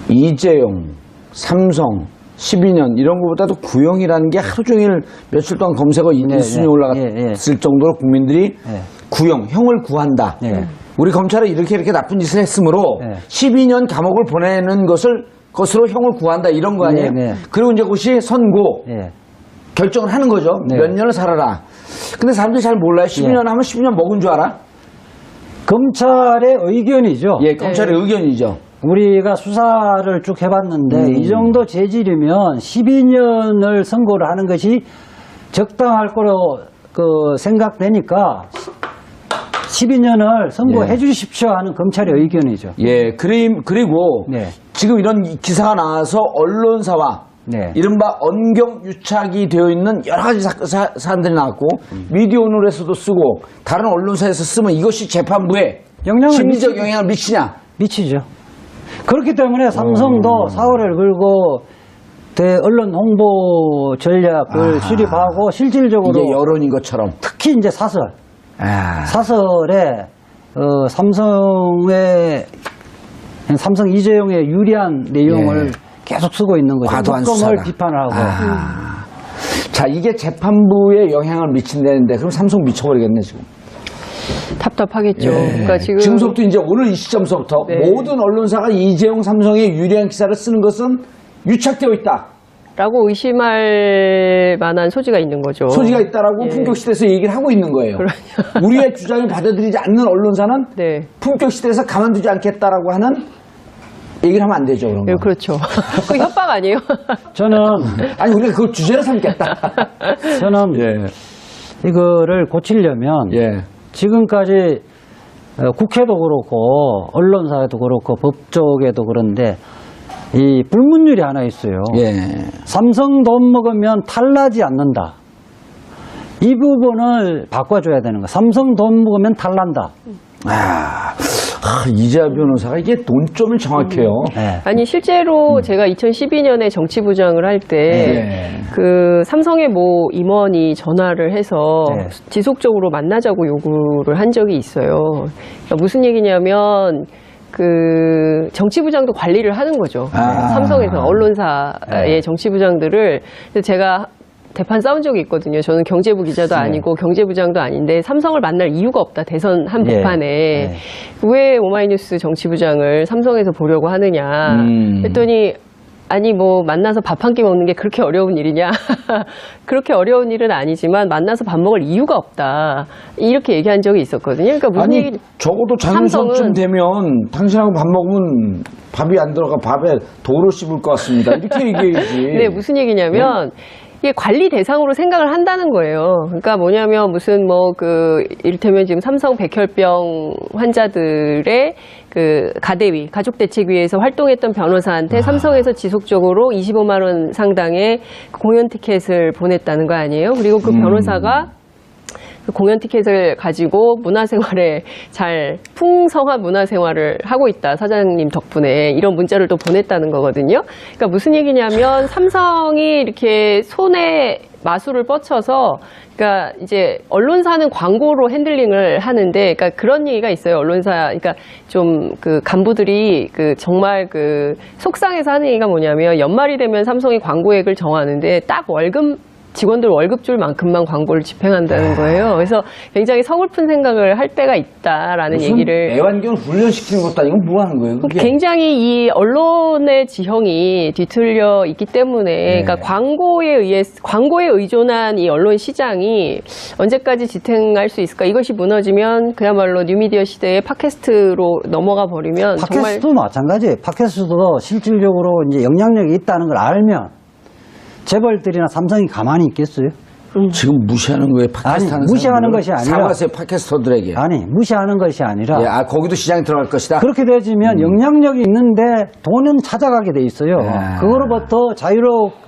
이재용, 삼성 12년 이런 것보다도 구형이라는 게 하루 종일 며칠 동안 검색어 1순위에 올라갔을 정도로 국민들이 구형, 형을 구한다. 우리 검찰은 이렇게 나쁜 짓을 했으므로 12년 감옥을 보내는 것으로 형을 구한다 이런 거 아니에요? 그리고 이제 그것이 선고 결정을 하는 거죠. 몇 년을 살아라. 근데 사람들이 잘 몰라요. 12년 하면 12년 먹은 줄 알아? 검찰의 의견이죠. 예, 검찰의 의견이죠. 우리가 수사를 쭉 해봤는데 이 정도 재질이면 12년을 선고를 하는 것이 적당할 거로 생각되니까 12년을 선고해 주십시오 하는 검찰의 의견이죠. 예, 그리고 지금 이런 기사가 나와서 언론사와 이른바 언경유착이 되어 있는 여러 가지 사안들이 나왔고 미디어오늘에서도 쓰고 다른 언론사에서 쓰면 이것이 재판부에 심리적 영향을 미치냐? 미치죠. 그렇기 때문에 삼성도 사활을 걸고 언론 홍보 전략을 수립하고 실질적으로 이게 여론인 것처럼 특히 이제 사설에 삼성 이재용의 유리한 내용을 계속 쓰고 있는 거죠. 과도한 특검을 수사다. 비판을 하고. 자, 이게 재판부에 영향을 미친다는데 그럼 삼성 미쳐버리겠네 지금. 답답하겠죠. 그러니까 지금부터 이제 오늘 이 시점서부터 모든 언론사가 이재용 삼성의 유리한 기사를 쓰는 것은 유착되어 있다. 라고 의심할 만한 소지가 있는 거죠. 소지가 있다라고 품격시대에서 얘기를 하고 있는 거예요. 우리의 주장을 받아들이지 않는 언론사는 품격시대에서 가만두지 않겠다라고 하는 얘기를 하면 안 되죠. 그런 거. 그렇죠. 그 협박 아니에요? 저는 아니 우리가 그걸 주제로 삼겠다. 저는 이거를 고치려면 지금까지 국회도 그렇고 언론사에도 그렇고 법조계도 그런데 이 불문율이 하나 있어요. 삼성 돈 먹으면 탈나지 않는다. 이 부분을 바꿔줘야 되는 거야. 삼성 돈 먹으면 탈난다. 이재하 변호사가 이게 논점을 정확해요. 아니 실제로 제가 2012년에 정치부장을 할 때 그 삼성의 모 임원이 전화를 해서 지속적으로 만나자고 요구를 한 적이 있어요. 그러니까 무슨 얘기냐면 그 정치부장도 관리를 하는 거죠. 삼성에서 언론사의 정치부장들을. 그래서 제가 대판 싸운 적이 있거든요. 저는 경제부 기자도 아니고 경제부장도 아닌데 삼성을 만날 이유가 없다. 대선 한복판에. 왜 오마이뉴스 정치부장을 삼성에서 보려고 하느냐. 했더니 아니 뭐 만나서 밥 한 끼 먹는 게 그렇게 어려운 일이냐. 그렇게 어려운 일은 아니지만 만나서 밥 먹을 이유가 없다. 이렇게 얘기한 적이 있었거든요. 그러니까 무슨 아니 얘기... 적어도 장윤선쯤 되면 당신하고 밥 먹으면 밥이 안 들어가 밥에 도로 씹을 것 같습니다. 이렇게 얘기해야지. 네, 무슨 얘기냐면 이게 관리 대상으로 생각을 한다는 거예요. 그러니까 뭐냐면 무슨 이를테면 지금 삼성 백혈병 환자들의 그 가대위, 가족대책위에서 활동했던 변호사한테 삼성에서 지속적으로 25만 원 상당의 공연 티켓을 보냈다는 거 아니에요? 그리고 그 변호사가 그 공연 티켓을 가지고 문화생활에 풍성한 문화생활을 하고 있다. 사장님 덕분에 이런 문자를 또 보냈다는 거거든요. 그러니까 무슨 얘기냐면 삼성이 이렇게 손에 마술을 뻗쳐서 그러니까 이제 언론사는 광고로 핸들링을 하는데 그러니까 그런 얘기가 있어요. 언론사 그러니까 좀 그 간부들이 정말 속상해서 하는 얘기가 뭐냐면 연말이 되면 삼성이 광고액을 정하는데 딱 직원들 월급 줄 만큼만 광고를 집행한다는 거예요. 그래서 굉장히 서글픈 생각을 할 때가 있다라는 얘기를. 애완견 훈련시키는 것도 아니고 뭐 하는 거예요? 그게? 굉장히 이 언론의 지형이 뒤틀려 있기 때문에 그러니까 광고에 의존한 이 언론 시장이 언제까지 지탱할 수 있을까? 이것이 무너지면 그야말로 뉴미디어 시대의 팟캐스트로 넘어가 버리면 팟캐스트도 마찬가지예요. 팟캐스트도 실질적으로 이제 영향력이 있다는 걸 알면 재벌들이나 삼성이 가만히 있겠어요? 지금 무시하는 거예요? 팟캐스트 하는 무시하는 사람들은? 것이 아니라 사과하세요, 팟캐스터들에게. 아니 무시하는 것이 아니라 예, 거기도 시장에 들어갈 것이다. 그렇게 되지면 영향력이 있는데 돈은 찾아가게 돼 있어요. 그거로부터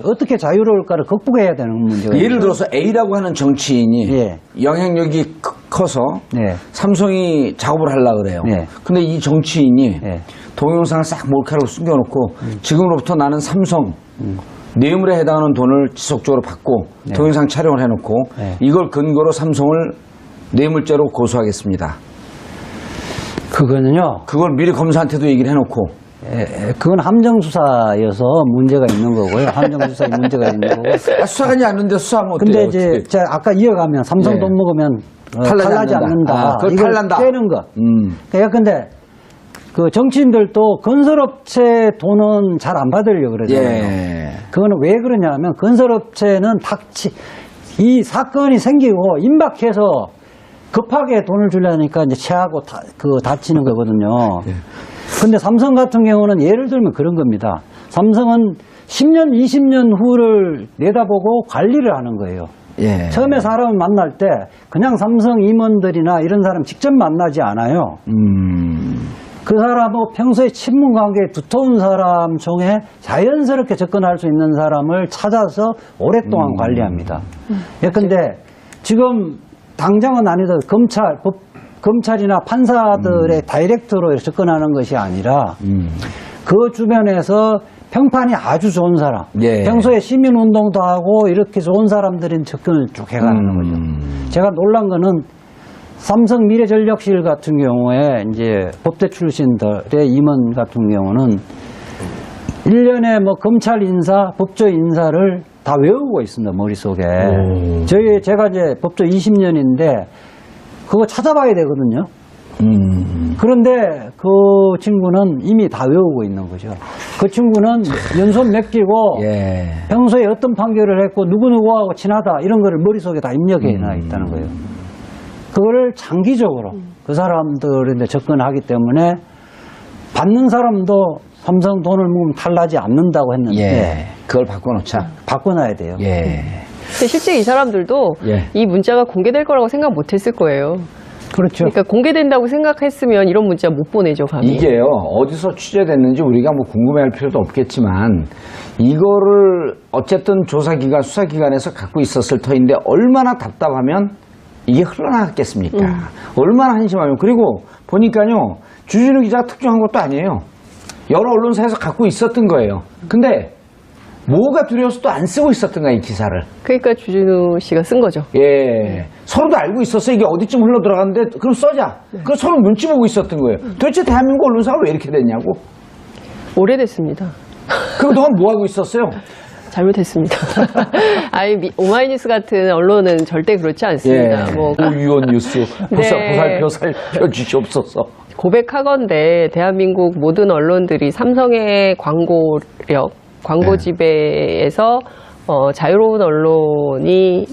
어떻게 자유로울까를 극복해야 되는 문제가 예를 있어요. 들어서 A라고 하는 정치인이 예. 영향력이 커서 예. 삼성이 작업을 하려고 그래요. 예. 근데 이 정치인이 예. 동영상을 싹 몰카로 숨겨놓고 지금으로부터 나는 삼성 뇌물에 해당하는 돈을 지속적으로 받고 동영상 촬영을 해놓고 이걸 근거로 삼성을 뇌물죄로 고소하겠습니다. 그거는요. 그걸 미리 검사한테도 얘기를 해놓고 그건 함정수사여서 문제가 있는 거고요. 함정수사에 문제가 있는 거고. 수사관이 아는데 수사하면 어때요? 근데 이제 자, 아까 이어가면 삼성 예. 돈 먹으면 탈나지 않는다. 그걸 이걸 탈난다. 깨는 거. 그러니까 근데 그 정치인들도 건설업체 돈은 잘 안 받으려고 그러잖아요. 예. 그거는 왜 그러냐면 건설업체는 이 사건이 생기고 임박해서 급하게 돈을 주려니까 이제 체하고 다치는 거거든요. 근데 삼성 같은 경우는 예를 들면 그런 겁니다. 삼성은 10년, 20년 후를 내다보고 관리를 하는 거예요. 예. 처음에 사람을 만날 때 그냥 삼성 임원들이나 이런 사람 직접 만나지 않아요. 그 사람하고 평소에 친분 관계에 두터운 사람 중에 자연스럽게 접근할 수 있는 사람을 찾아서 오랫동안 관리합니다. 예컨대 지금 당장은 아니더라도 검찰이나 판사들의 다이렉트로 접근하는 것이 아니라 그 주변에서 평판이 아주 좋은 사람, 예. 평소에 시민운동도 하고 이렇게 좋은 사람들은 접근을 쭉 해가는 거죠. 제가 놀란 거는 삼성 미래전력실 같은 경우에 이제 법대 출신들의 임원 같은 경우는 1년에 뭐 검찰 인사, 법조 인사를 다 외우고 있습니다, 머릿속에. 제가 이제 법조 20년인데 그거 찾아봐야 되거든요. 그런데 그 친구는 이미 다 외우고 있는 거죠. 그 친구는 연손 맡기고 예. 평소에 어떤 판결을 했고 누구누구하고 친하다 이런 거를 머릿속에 다 입력해 놔 있다는 거예요. 그거를 장기적으로 그 사람들한테 접근하기 때문에 받는 사람도 삼성 돈을 모으면 탈나지 않는다고 했는데 예. 그걸 바꿔놓자. 바꿔놔야 돼요. 예. 근데 실제 이 사람들도 예. 이 문자가 공개될 거라고 생각 못 했을 거예요. 그렇죠. 그러니까 공개된다고 생각했으면 이런 문자 못 보내죠, 감히. 이게요, 어디서 취재됐는지 우리가 뭐 궁금해할 필요도 없겠지만, 이거를 어쨌든 조사기관, 수사기관에서 갖고 있었을 터인데, 얼마나 답답하면 이게 흘러나갔겠습니까? 얼마나 한심하면. 그리고 보니까요, 주진우 기자가 특정한 것도 아니에요. 여러 언론사에서 갖고 있었던 거예요. 근데, 뭐가 두려워서 또 안 쓰고 있었던 거야, 이 기사를. 그러니까 주진우 씨가 쓴 거죠. 예. 서로도 알고 있었어. 이게 어디쯤 흘러 들어갔는데, 그럼 써자. 그럼 서로 눈치 보고 있었던 거예요. 도대체 대한민국 언론사가 왜 이렇게 됐냐고. 오래됐습니다. 그동안 뭐 하고 있었어요? 잘못했습니다. 아니, 오마이뉴스 같은 언론은 절대 그렇지 않습니다. 뭐 오유원 뉴스 네. 보살펴 주시옵소서. 고백하건대 대한민국 모든 언론들이 삼성의 광고력, 광고 지배에서 자유로운 언론이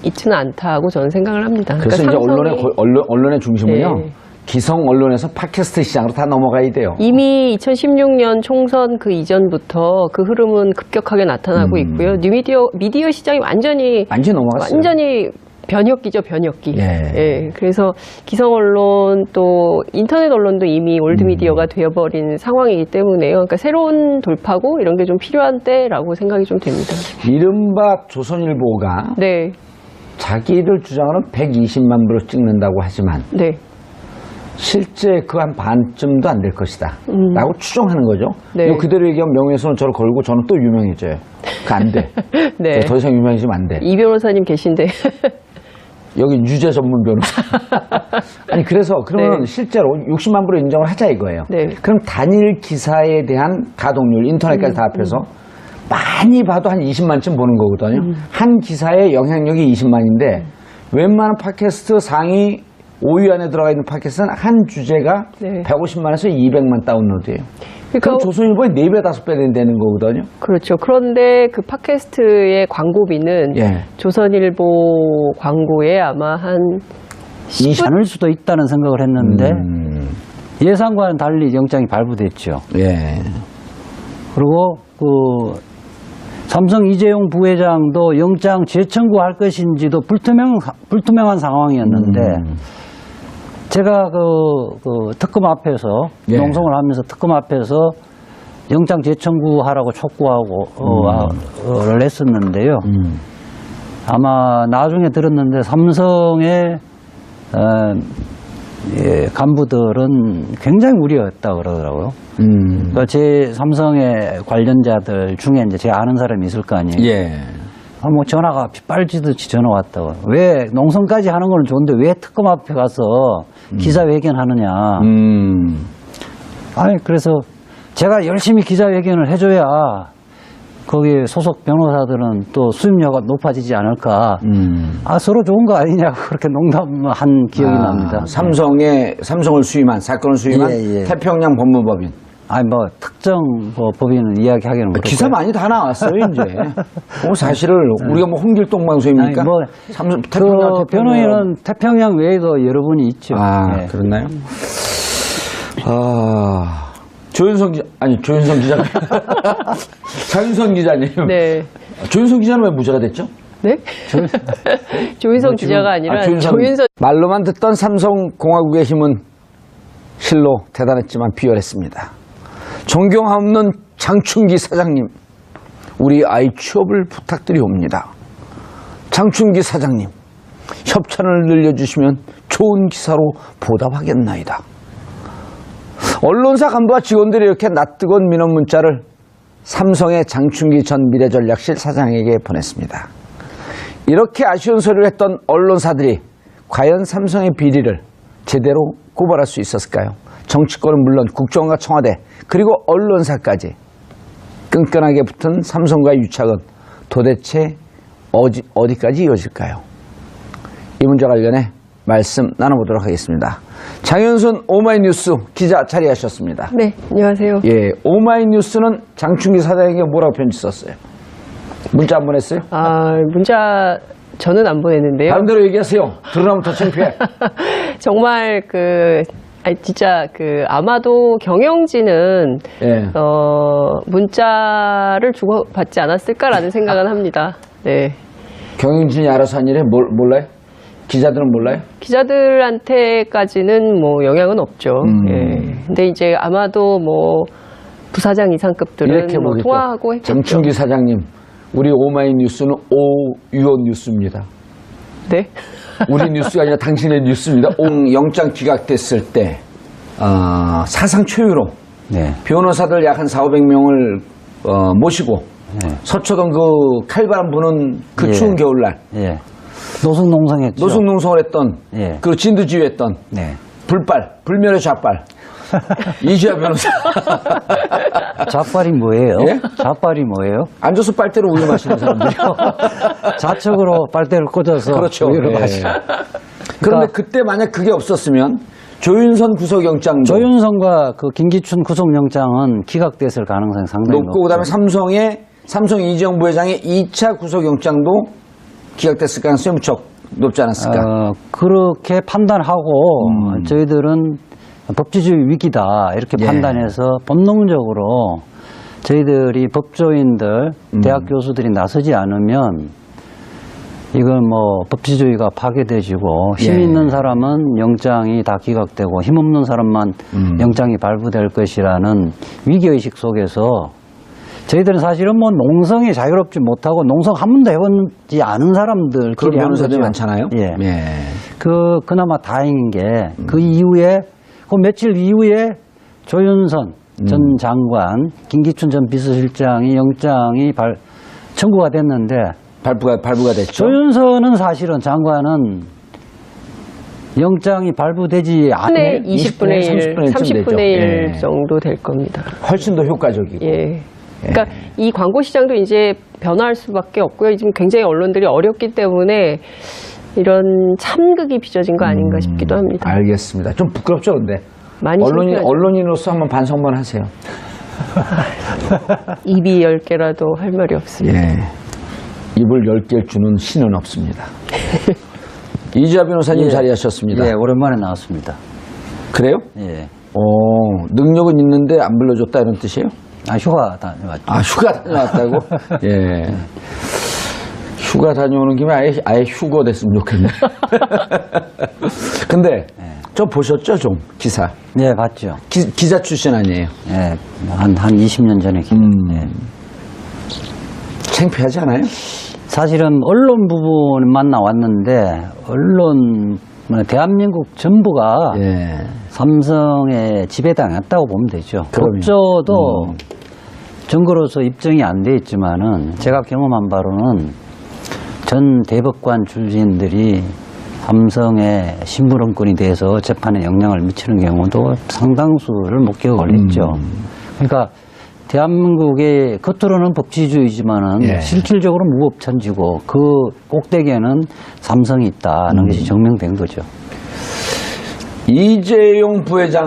있지는 않다고 저는 생각을 합니다. 그래서 그러니까 이제 언론의 중심은요. 네. 기성 언론에서 팟캐스트 시장으로 다 넘어가야 돼요. 이미 2016년 총선 그 이전부터 그 흐름은 급격하게 나타나고 있고요. 미디어 시장이 완전히 넘어갔어요. 완전히 변혁기죠, 변혁기. 예. 그래서 기성 언론 또 인터넷 언론도 이미 올드미디어가 되어버린 상황이기 때문에요. 그러니까 새로운 돌파구 이런 게 좀 필요한 때라고 생각이 좀 됩니다. 이른바 조선일보가 네, 자기들 주장으로는 120만 부를 찍는다고 하지만 네, 실제 그 한 반쯤도 안 될 것이다 라고 추정하는 거죠. 네. 이거 그대로 얘기하면 명예훼손을 저를 걸고 저는 또 유명해져요. 그거 안 돼. 네. 더 이상 유명해지면 안 돼. 이 변호사님 계신데. 여기 유죄 전문 변호사. 아니 그래서 그러면 네. 실제로 60만 부로 인정을 하자 이거예요. 네. 그럼 단일 기사에 대한 가동률 인터넷까지 다 합해서 많이 봐도 한 20만쯤 보는 거거든요. 한 기사의 영향력이 20만인데 웬만한 팟캐스트 상위 5위 안에 들어가 있는 팟캐스트는 한 주제가 네. 150만에서 200만 다운로드예요. 그럼 그러니까 조선일보의 4배, 5배 되는 거거든요. 그렇죠. 그런데 그 팟캐스트의 광고비는 예. 조선일보 광고에 아마 한 10분 않을 수도 있다는 생각을 했는데 예상과는 달리 영장이 발부됐죠. 예. 그리고 그 삼성 이재용 부회장도 영장 재청구할 것인지도 불투명한 상황이었는데 제가 그 특검 앞에서 예. 농성을 하면서 특검 앞에서 영장 재청구하라고 촉구하고 를 했었는데요. 아마 나중에 들었는데 삼성의 간부들은 굉장히 우려했다 그러더라고요. 그러니까 제 삼성의 관련자들 중에 이제 제가 아는 사람이 있을 거 아니에요. 예. 뭐 전화가 빗발치듯이 전화 왔다고. 왜 농성까지 하는 건 좋은데 왜 특검 앞에 가서 기자회견 하느냐. 아니 그래서 제가 열심히 기자회견을 해줘야 거기 소속 변호사들은 또 수임료가 높아지지 않을까. 서로 좋은 거 아니냐고 그렇게 농담한 기억이 납니다. 삼성을 수임한, 사건을 수임한 예. 태평양 법무법인. 아니 뭐 특정 뭐 법인을 이야기하기는 기사 많이 다 나왔어요, 이제. 그 사실을 우리가 뭐 홍길동 방송입니까? 아니, 뭐 태평양 변호인은 태평양 외에도 여러 분이 있죠. 예. 그렇나요? 조윤선 기자가 장윤선 기자님. 네. 조윤선 기자는 왜 무죄가 됐죠? 네? 조윤선 기자가 아니라 조윤선. 말로만 듣던 삼성공화국의 힘은 실로 대단했지만 비열했습니다. 존경 없는 장충기 사장님, 우리 아이 취업을 부탁드리옵니다. 장충기 사장님, 협찬을 늘려주시면 좋은 기사로 보답하겠나이다. 언론사 간부와 직원들이 이렇게 낯뜨거운 민원 문자를 삼성의 장충기 전 미래전략실 사장에게 보냈습니다. 이렇게 아쉬운 소리를 했던 언론사들이 과연 삼성의 비리를 제대로 고발할 수 있었을까요? 정치권은 물론 국정원과 청와대 그리고 언론사까지 끈끈하게 붙은 삼성과의 유착은 도대체 어디까지 이어질까요? 이 문제와 관련해 말씀 나눠보도록 하겠습니다. 장윤선 오마이뉴스 기자 자리하셨습니다. 네, 안녕하세요. 예, 오마이뉴스는 장충기 사장에게 뭐라고 편지 썼어요? 문자 안 보냈어요? 문자 저는 안 보냈는데요. 다른 대로 얘기하세요. 드러나면 더 창피해. 정말 진짜 아마도 경영진은 예. 문자를 주고받지 않았을까라는 생각은 합니다. 네. 경영진이 알아서 한 일에 몰라요? 기자들은 몰라요? 기자들한테까지는 뭐 영향은 없죠. 예. 근데 이제 아마도 뭐 부사장 이상급들은 이렇게 뭐 보겠죠. 통화하고 했겠죠. 장충기 사장님, 우리 오마이뉴스는 오유원 뉴스입니다. 네. 우리 뉴스가 아니라 당신의 뉴스입니다. 영장 기각됐을 때 사상 초유로 네. 변호사들 약 한 400~500명을 모시고 서초동 그 칼바람 부는 그 추운 겨울날 예. 노숙농성했죠. 노숙농성을 했던 예. 그 진두지휘했던 네. 불멸의 좌빨 이지아 변호사. 좌빨이 뭐예요? 예? 좌빨이 뭐예요? 앉아서 빨대로 우유 마시는 사람들이요. 좌측으로 빨대를 꽂아서 그렇죠. 우유를 예. 마시죠. 그런데 그때 만약 그게 없었으면 조윤선 구속영장도 조윤선과 그 김기춘 구속영장은 기각됐을 가능성이 상당히 높고 그다음에 삼성 이재용 부회장의 2차 구속영장도 기각됐을 가능성이 무척 높지 않았을까? 그렇게 판단하고 저희들은 법치주의 위기다 이렇게 예. 판단해서 본능적으로 저희들이 법조인들, 대학 교수들이 나서지 않으면 이건 뭐 법치주의가 파괴되지고 힘 예. 있는 사람은 영장이 다 기각되고 힘 없는 사람만 영장이 발부될 것이라는 위기의식 속에서 저희들은 사실은 뭐 농성이 자유롭지 못하고 농성 한 번도 해보지 않은 사람들끼리 그런 변호사들이 하는 거죠. 많잖아요. 예. 예. 그나마 다행인 게 그 이후에 그 며칠 이후에 조윤선 전 장관, 김기춘 전 비서실장이 영장이 청구가 됐는데 발부가 됐죠. 조윤선은 사실은 장관은 영장이 발부되지 않은 20분의 1, 30분의 1 예. 정도 될 겁니다. 훨씬 더 효과적이고. 예. 그러니까 이 광고 시장도 이제 변화할 수밖에 없고요. 지금 굉장히 언론들이 어렵기 때문에 이런 참극이 빚어진 거 아닌가 싶기도 합니다. 알겠습니다. 좀 부끄럽죠, 근데. 많이 창피하죠. 언론인으로서 한번 반성 한번 하세요. 입이 10개라도 할 말이 없습니다. 예. 입을 10개를 주는 신은 없습니다. 이지아 변호사님 자리하셨습니다. 예, 오랜만에 나왔습니다. 그래요? 예. 능력은 있는데 안 불러줬다 이런 뜻이에요? 휴가 다녀왔죠. 아, 휴가 다녀왔다고? 예. 휴가 다녀오는 김에 아예 휴거 됐으면 좋겠네. 근데, 저 보셨죠, 좀, 기사? 네, 봤죠. 기자 출신 아니에요? 네, 한 20년 전에. 네. 창피하지 않아요? 사실은 언론 부분만 나왔는데, 대한민국 전부가 예. 삼성에 지배당했다고 보면 되죠. 그럼요. 법조도 증거로서 입증이 안 돼 있지만은 제가 경험한 바로는 전 대법관 출신들이 삼성의 신불원권이 돼서 재판에 영향을 미치는 경우도 상당수를 목격을 했죠. 그러니까 대한민국의 겉으로는 법치주의지만은 예. 실질적으로 무법천지고 그 꼭대기에는 삼성이 있다는 것이 증명된 거죠. 이재용 부회장